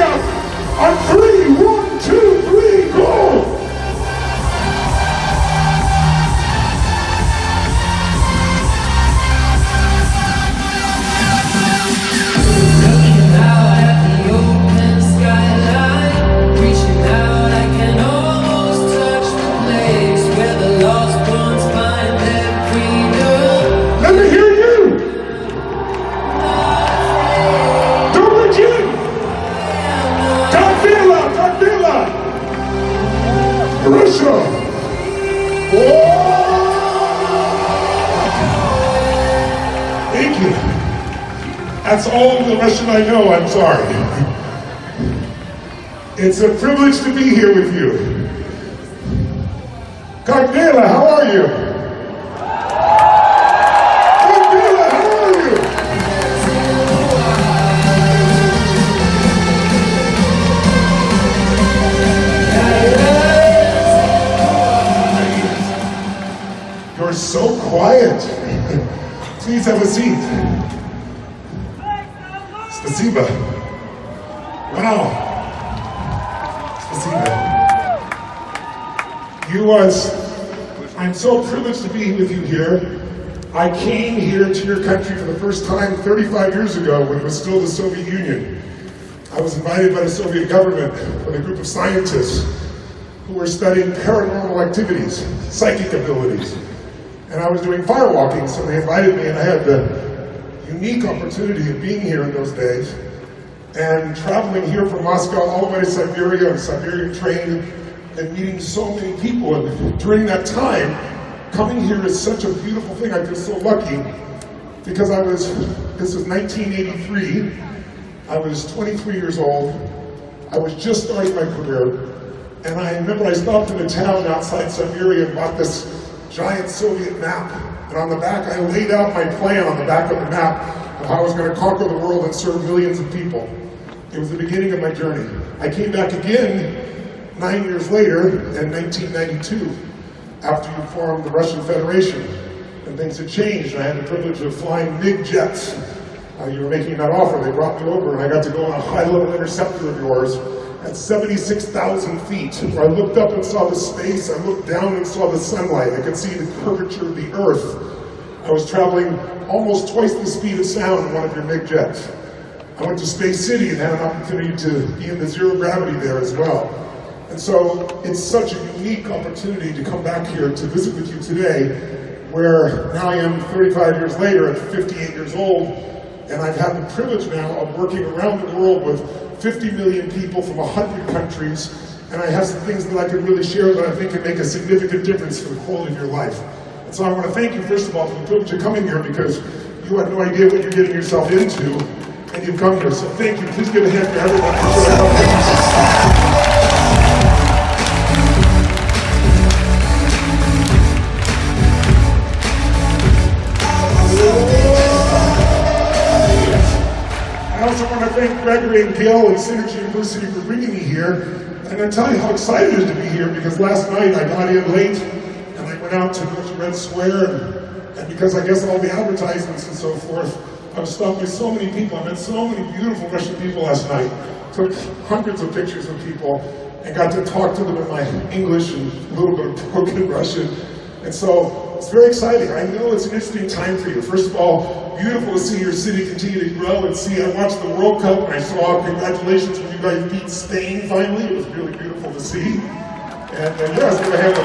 up on 3, 1, 2, 3, go! That's all the Russian I know, I'm sorry. It's a privilege to be here with you. Kardela, how are you? Kardela, how are you? You're so quiet. Please have a seat. Спасибо. Wow. Спасибо. I'm so privileged to be with you here. I came here to your country for the first time 35 years ago when it was still the Soviet Union. I was invited by the Soviet government with a group of scientists who were studying paranormal activities, psychic abilities. And I was doing firewalking, so they invited me and I had the unique opportunity of being here in those days and traveling here from Moscow all the way to Siberia on Siberian train and meeting so many people. And during that time, coming here is such a beautiful thing. I feel so lucky because this was 1983, I was 23 years old, I was just starting my career, and I remember I stopped in a town outside Siberia and bought this giant Soviet map. And on the back, I laid out my plan on the back of the map of how I was going to conquer the world and serve millions of people. It was the beginning of my journey. I came back again 9 years later in 1992 after you formed the Russian Federation. And things had changed. I had the privilege of flying MiG jets. You were making that offer. They brought me over and I got to go on a high-level interceptor of yours at 76,000 feet, where I looked up and saw the space, I looked down and saw the sunlight, I could see the curvature of the earth. I was traveling almost twice the speed of sound in one of your MiG jets. I went to Space City and had an opportunity to be in the zero gravity there as well. And so it's such a unique opportunity to come back here to visit with you today, where now I am 35 years later at 58 years old, and I've had the privilege now of working around the world with 50 million people from 100 countries, and I have some things that I could really share that I think can make a significant difference for the quality of your life. And so I want to thank you, first of all, for the privilege of coming here, because you have no idea what you're getting yourself into, and you've come here. So thank you. Please give a hand for everyone. I also want to thank Gregory and Gail and Synergy University for bringing me here. And I tell you how excited it is to be here, because last night I got in late and I went out to go to Red Square, and because I guess all the advertisements and so forth, I was stopped by so many people. I met so many beautiful Russian people last night, took hundreds of pictures of people, and got to talk to them in my English and a little bit of broken Russian. And so it's very exciting. I know it's an interesting time for you. First of all, beautiful to see your city continue to grow and see. I watched the World Cup and I saw congratulations when you guys beat Spain finally. It was really beautiful to see. And yeah, I was going to have a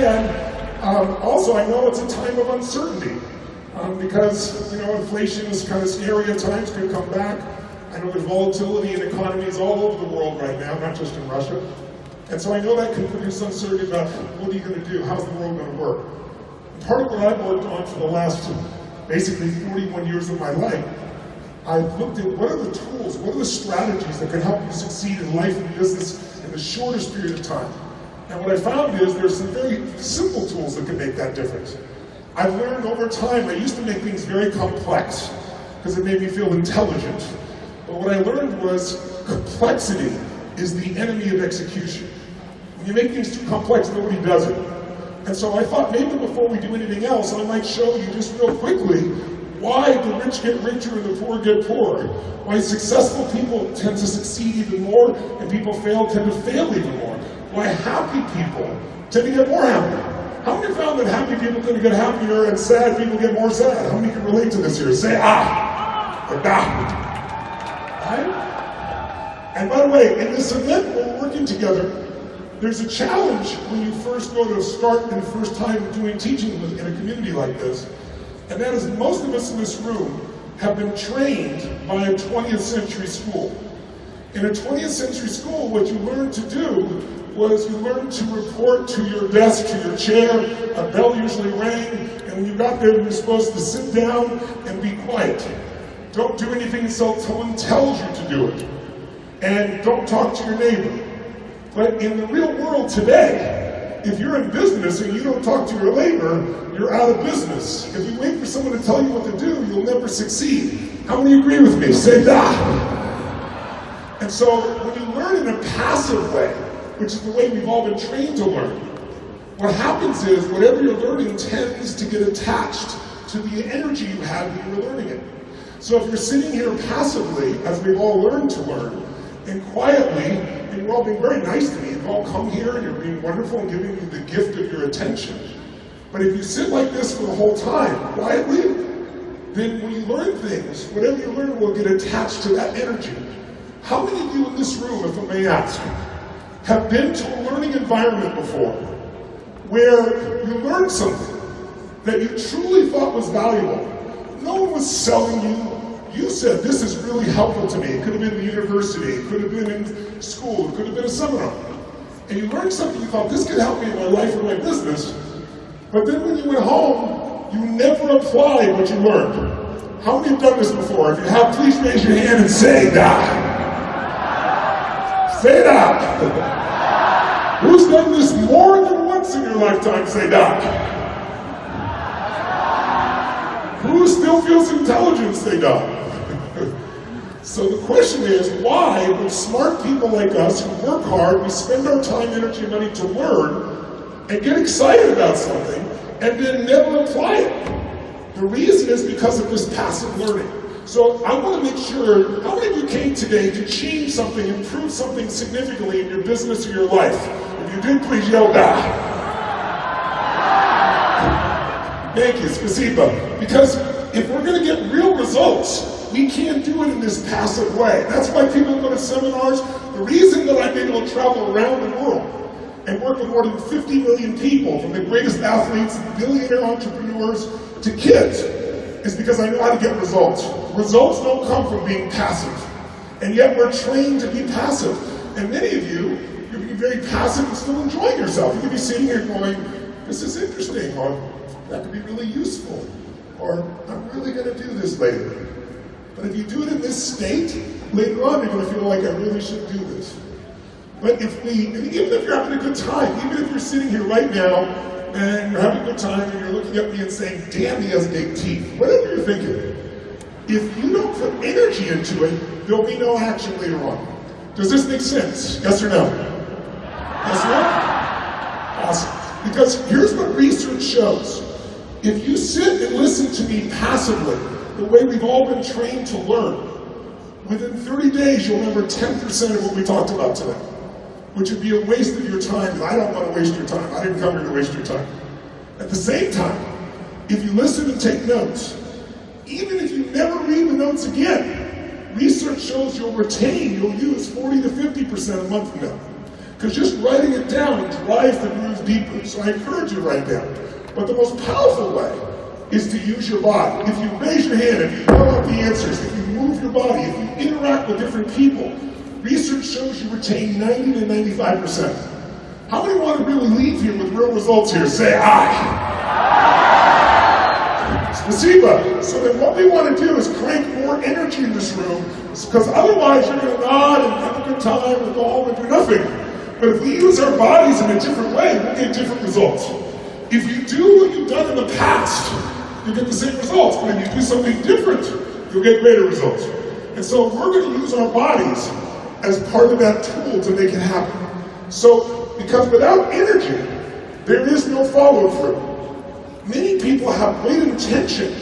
And also, I know it's a time of uncertainty because, inflation is kind of scary at times, could come back. I know there's volatility in economies all over the world right now, not just in Russia. And so I know that can produce uncertainty about what are you going to do, how's the world going to work. And part of what I've worked on for the last basically 41 years of my life, I've looked at what are the tools, what are the strategies that can help you succeed in life and business in the shortest period of time. And what I found is there's some very simple tools that can make that difference. I've learned over time, I used to make things very complex because it made me feel intelligent. But what I learned was complexity is the enemy of execution. When you make things too complex, nobody does it. And so I thought maybe before we do anything else, I might show you just real quickly why the rich get richer and the poor get poorer. Why successful people tend to succeed even more and people tend to fail even more. Why happy people tend to get more happy. How many found that happy people tend to get happier and sad people get more sad? How many can relate to this here? Say ah! Or ah! Right? And by the way, in this event where we're working together, there's a challenge when you first go to start and first time doing teaching in a community like this. And that is most of us in this room have been trained by a 20th century school. In a 20th century school, what you learned to do was you learned to report to your desk, to your chair, a bell usually rang, and when you got there you were supposed to sit down and be quiet. Don't do anything until someone tells you to do it. And don't talk to your neighbor. But in the real world today, if you're in business and you don't talk to your neighbor, you're out of business. If you wait for someone to tell you what to do, you'll never succeed. How many agree with me? Say that. And so when you learn in a passive way, which is the way we've all been trained to learn, what happens is whatever you're learning tends to get attached to the energy you had when you were learning it. So if you're sitting here passively, as we've all learned to learn, and quietly, and you're all being very nice to me, you've all come here and you're being wonderful and giving me the gift of your attention. But if you sit like this for the whole time, quietly, then when you learn things, whatever you learn will get attached to that energy. How many of you in this room, if I may ask, have been to a learning environment before, where you learned something that you truly thought was valuable? No one was selling you. You said, this is really helpful to me. It could have been the university, it could have been in school, it could have been a seminar. And you learned something, you thought, this could help me in my life or my business. But then when you went home, you never applied what you learned. How many have done this before? If you have, please raise your hand and say that. Say that. Who's done this more than once in your lifetime? Say that. Who still feels intelligent? Say that. So the question is, why would smart people like us who work hard, we spend our time, energy, and money to learn, and get excited about something, and then never apply it? The reason is because of this passive learning. So I want to make sure, how many of you came today to change something, improve something significantly in your business or your life? If you did, please yell back. Thank you, spasiba. Because if we're going to get real results, we can't do it in this passive way. That's why people go to seminars. The reason that I'm able to travel around the world and work with more than 50 million people, from the greatest athletes, billionaire entrepreneurs, to kids, is because I know how to get results. Results don't come from being passive. And yet we're trained to be passive. And many of you, you're being very passive and still enjoying yourself. You could be sitting here going, this is interesting, or that could be really useful, or I'm really going to do this later. But if you do it in this state, later on you're going to feel like I really should do this. But and even if you're having a good time, even if you're sitting here right now and you're having a good time and you're looking at me and saying, damn, he has big teeth, whatever you're thinking, if you don't put energy into it, there'll be no action later on. Does this make sense? Yes or no? Yes or no? Awesome. Because here's what research shows. If you sit and listen to me passively, the way we've all been trained to learn, within 30 days you'll remember 10% of what we talked about today, which would be a waste of your time, and I don't want to waste your time. I didn't come here to waste your time. At the same time, if you listen and take notes, even if you never read the notes again, research shows you'll use 40 to 50% a month from now. Because just writing it down drives the grooves deeper. So I encourage you to write down. But the most powerful way is to use your body. If you raise your hand, if you yell out the answers, if you move your body, if you interact with different people, research shows you retain 90 to 95%. How many want to really leave here with real results here? Say aye. Spasiba. So then what we want to do is crank more energy in this room, because otherwise you're going to nod and have a good time and go home and do nothing. But if we use our bodies in a different way, we'll get different results. If you do what you've done in the past, you'll get the same results. But if you do something different, you'll get greater results. And so we're going to use our bodies as part of that tool to make it happen. So, because without energy, There is no follow-through. Many people have great intention,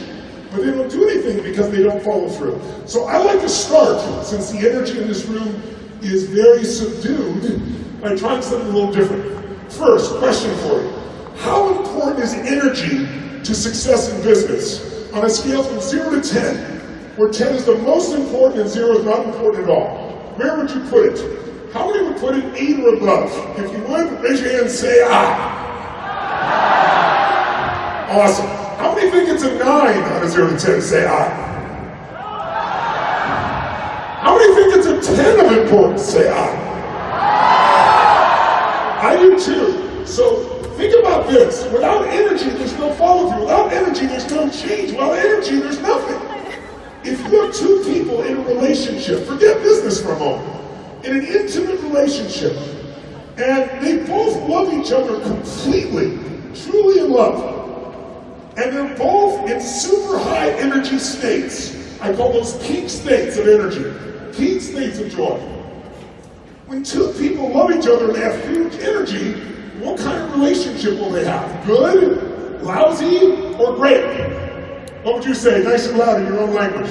but they don't do anything because they don't follow through. So I like to start, since the energy in this room is very subdued, by trying something a little different. First, question for you. How important is energy to success in business? On a scale from 0 to 10, where 10 is the most important and 0 is not important at all, where would you put it? How many would put it 8 or above? If you would, raise your hand and say, ah. Awesome. How many think it's a 9 on a 0 to 10? Say ah. How many think it's a 10 of importance? Say ah. I do too. So think about this. Without energy, there's no follow-through. Without energy, there's no change. Without energy, there's nothing. If you have two people in a relationship, forget business for a moment, in an intimate relationship, and they both love each other completely, truly in love, and they're both in super high energy states. I call those peak states of energy, peak states of joy. When two people love each other and they have huge energy, what kind of relationship will they have? Good, lousy, or great? What would you say, nice and loud in your own language?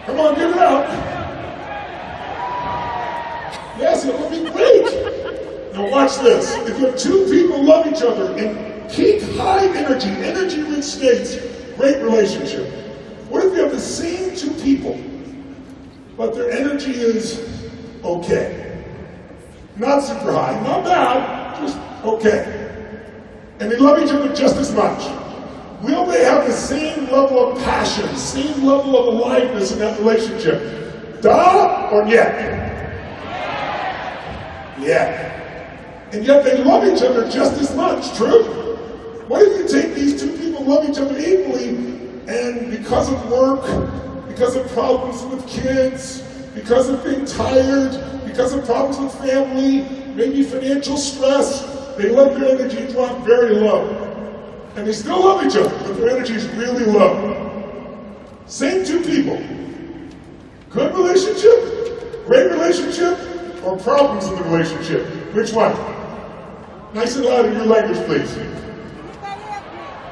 Come on, give it out. Yes, it will be great. Now watch this. If you have two people love each other in peak high energy, energy-rich states, great relationship. What if you have the same two people, but their energy is okay? Not super high, not bad, just okay. And they love each other just as much. Will they have the same level of passion, same level of aliveness in that relationship? Da or yet? Yeah. And yet they love each other just as much, true? What if you take these two people, love each other equally, and because of work, because of problems with kids, because of being tired, because of problems with family, maybe financial stress, they let their energy drop very low. And they still love each other, but their energy is really low. Same two people. Good relationship, great relationship, or problems in the relationship? Which one? Nice and loud in your language, please.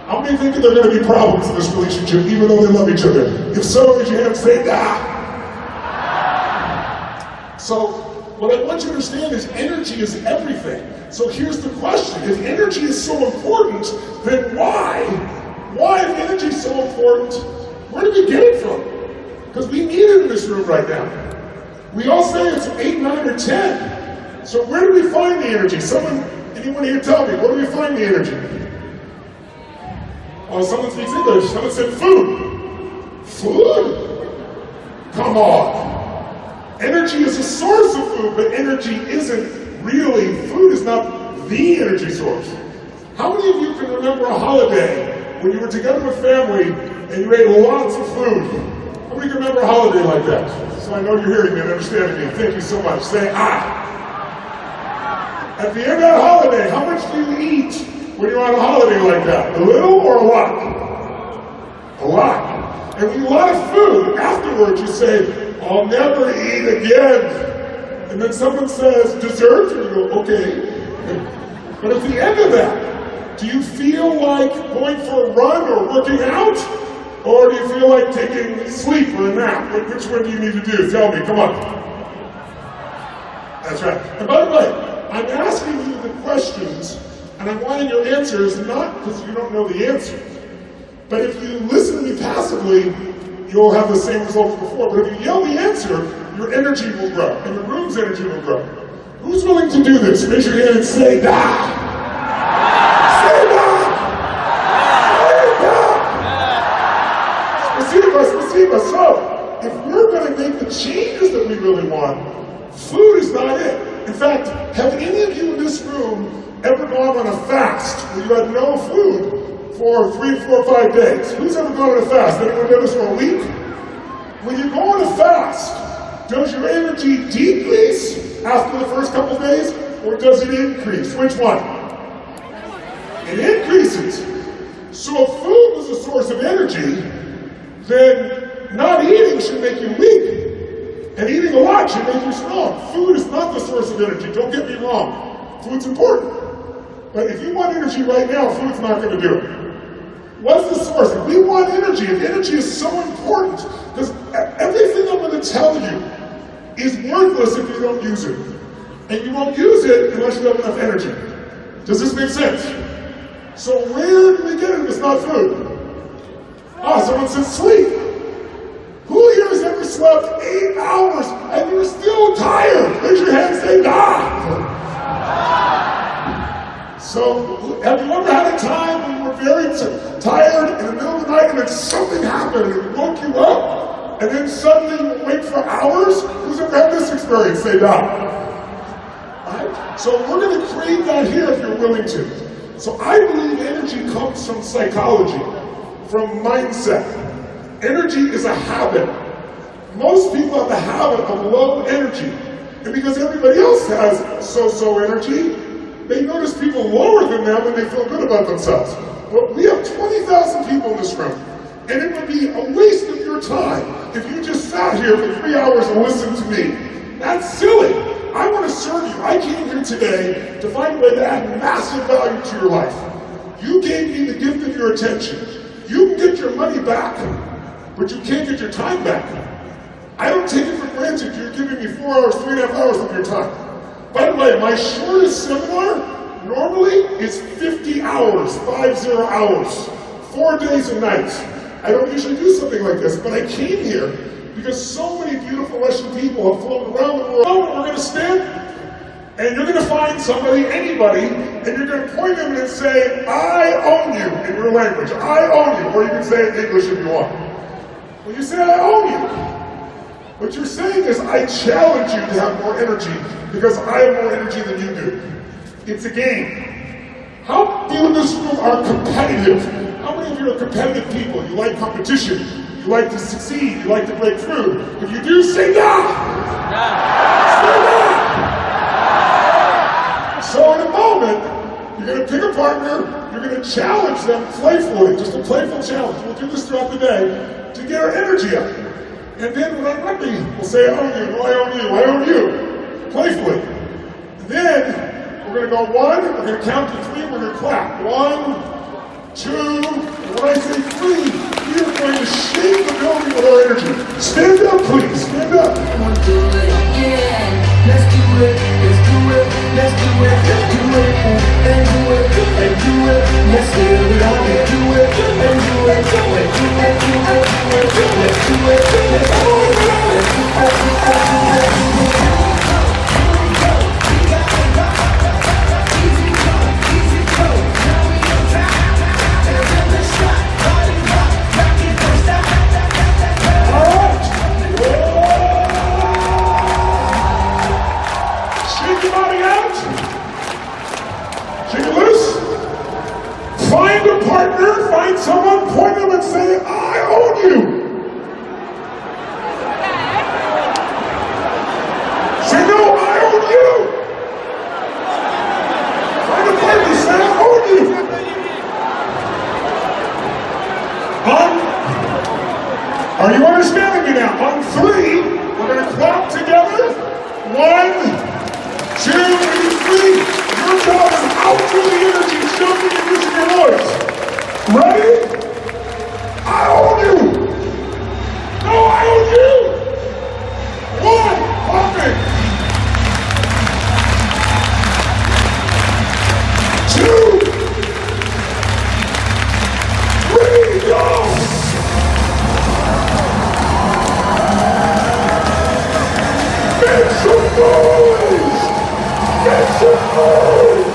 How many think there are going to be problems in this relationship, even though they love each other? If so, raise your hand and say, ah. So, what I want you to understand is energy is everything. So here's the question. If energy is so important, then why? Why, if energy is so important, where do we get it from? Because we need it in this room right now. We all say it's 8, 9, or 10. So where do we find the energy? Anyone here tell me, where do we find the energy? Oh, someone speaks English. Someone said food. Food? Come on. Energy is a source of food, but energy isn't really, food is not the energy source. How many of you can remember a holiday when you were together with family and you ate lots of food? How many can remember a holiday like that? So I know you're hearing me and understanding me. Thank you so much. Say, ah. At the end of that holiday, how much do you eat when you're on a holiday like that? A little or a lot? A lot. And when you eat a lot of food, afterwards you say, I'll never eat again. And then someone says, dessert? And you go, okay. But at the end of that, do you feel like going for a run or working out? Or do you feel like taking sleep or a nap? Which one do you need to do? Tell me, come on. That's right. And by the way, I'm asking you the questions, and I'm wanting your answers, not because you don't know the answer, but if you listen to me passively, you'll have the same results before. But if you yell the answer, your energy will grow, and the room's energy will grow. Who's willing to do this? Raise your hand and say, da! Say da! Say da! Spasiba. So, if we're going to make the changes that we really want, food is not it. In fact, have any of you in this room ever gone on a fast where you had no food for 3, 4, 5 days? Who's ever gone on a fast? Anyone done this for a week? When you go on a fast, does your energy decrease after the first couple days, or does it increase? Which one? It increases. So if food was a source of energy, then not eating should make you weak. And eating a lot should make you strong. Food is not the source of energy, don't get me wrong. Food's important. But if you want energy right now, food's not going to do it. What's the source? If we want energy, if energy is so important, because everything I'm going to tell you is worthless if you don't use it. And you won't use it unless you have enough energy. Does this make sense? So where do we get it if it's not food? Someone said sleep. Who here has ever slept 8 hours and you're still tired? Raise your hand and say, nah. So, have you ever had a time when you were very tired in the middle of the night and then something happened and it woke you up? And then suddenly you wake for hours? Who's ever had this experience? Say, nah. Right? So we're going to create that here if you're willing to. So I believe energy comes from psychology, from mindset. Energy is a habit. Most people have the habit of low energy. And because everybody else has so-so energy, they notice people lower than them and they feel good about themselves. But we have 20,000 people in this room. And it would be a waste of your time if you just sat here for 3 hours and listened to me. That's silly. I want to serve you. I came here today to find a way to add massive value to your life. You gave me the gift of your attention. You can get your money back, but you can't get your time back. I don't take it for granted you're giving me 4 hours, 3.5 hours of your time. By the way, my shortest seminar normally is 50 hours, 50 hours, 4 days and nights. I don't usually do something like this, but I came here because so many beautiful Russian people have flown around the world. We're going to stand, and you're going to find somebody, anybody, and you're going to point them and say, I own you, in your language. I own you. Or you can say it in English if you want. When you say, I own you, what you're saying is, I challenge you to have more energy, because I have more energy than you do. It's a game. How many in this room are competitive? How many of you are competitive people? You like competition. You like to succeed. You like to break through. If you do, say nah. Say nah. So in a moment, you're going to pick a partner. You're going to challenge them playfully. Just a playful challenge. We'll do this throughout the day to get our energy up. And then when I'm ready, we'll say, I own you. No, I own you. I own you. Playfully. And then we're going to go 1. We're going to count to 3. We're going to clap. 1, 2, and when I say 3, we are going to shake the building with our energy. Stand up, please. Stand up. We'll do it again. Let's do it. Let's do it. Let's do it. Let's do it. And do it. And do it. Let's do it. And do it. And do it. And do it. Do it. Do it. Let's do it. Let's do it. Let's do it. Find a partner, find someone, point them and say, I own you. Say, no, I own you. Find a partner, say, I own you. Are you understanding me now? On 3, we're going to clap together. 1, 2, and 3. Your job is out through the energy, jumping and using your voice. Ready? I own you. No, I own you. 1, pop it. 2, 3, go. Make some noise. Make some noise.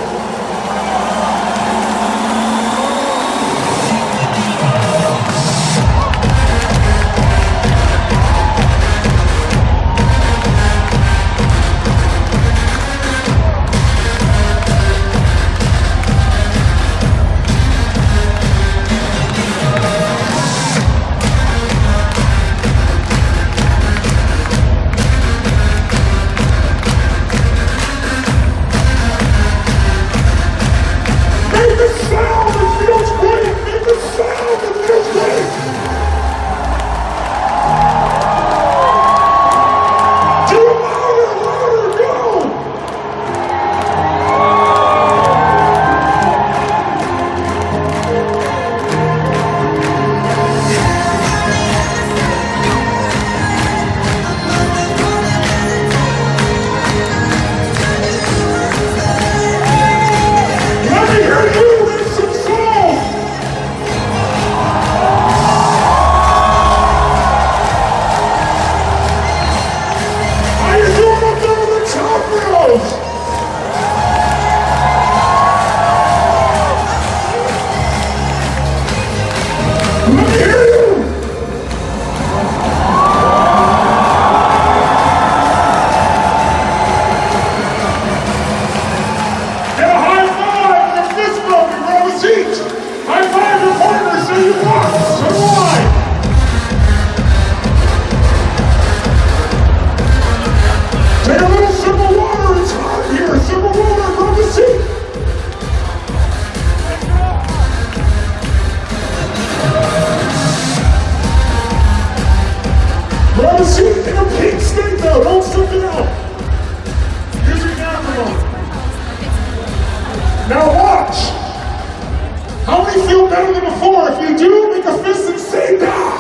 you feel better than before? If you do, make a fist and say da!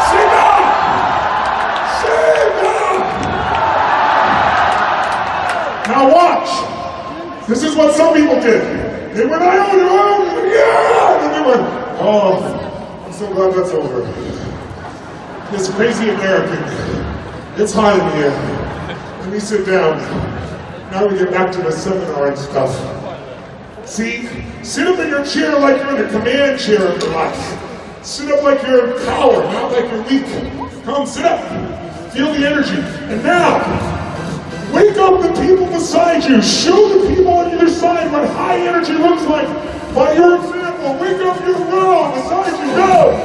Say da! Say da! Now watch! This is what some people did. They went, I own it, yeah! And they went, oh, I'm so glad that's over. This crazy American, it's hot in here. Let me sit down. Now we get back to the seminar and stuff. See, sit up in your chair like you're in a command chair of your life. Sit up like you're in power, not like you're weak. Come, sit up. Feel the energy. And now, wake up the people beside you. Show the people on either side what high energy looks like. By your example, wake up your world beside you. Go!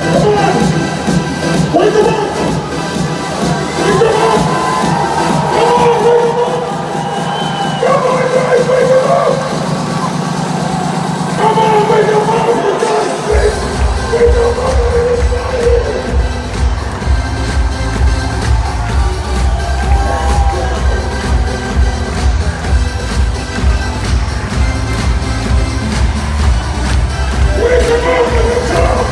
Come on! Wake them up! Wake them up! Come on, wake them up! Come on, guys, wake them up! Come on, wake them up, for God's sake! Wake them up on the inside here! Wake them up at the top!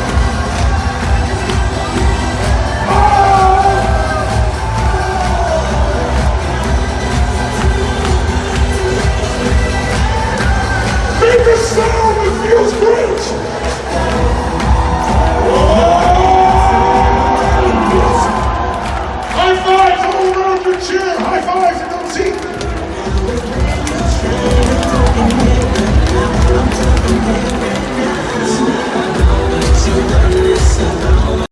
Make a sound that feels great!